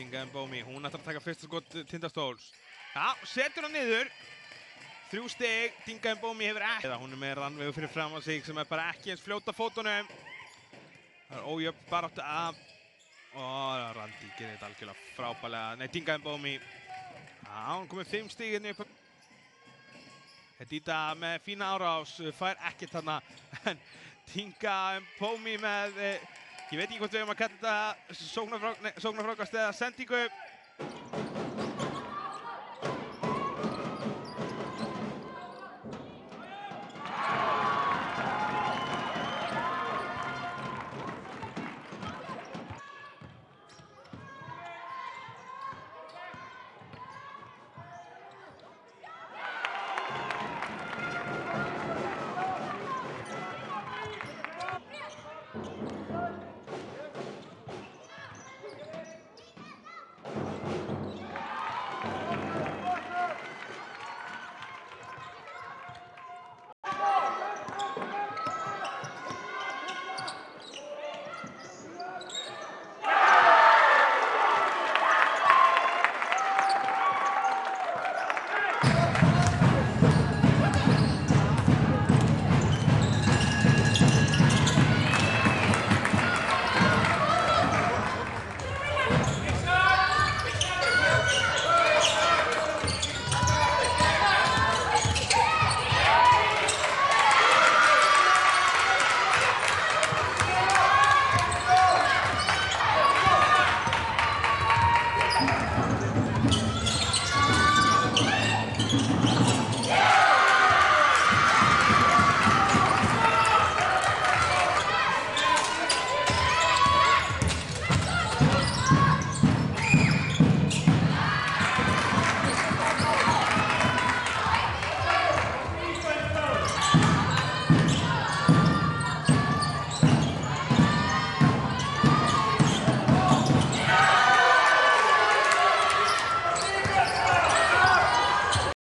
Tinga Mbómi, hún ætlar að taka fyrsta skot Tindastóls. Já, setur hann niður. 3 stig, Tinga Mbómi hefur ekki. Hún með Rannveigu fyrir fram á sig sem bara ekki eins fljóta fótunum. Það ójöfn baráttu af. Randi gerir þetta algjörlega frábærlega. Nei, Tinga Mbómi. Hún komið 5 stig inn upp. Hedita með fína árás, fær ekkert þarna. En Tinga Mbómi með, ég veit ekki hvort við höfum að kalla þetta sóknarfrákast eða sendingu.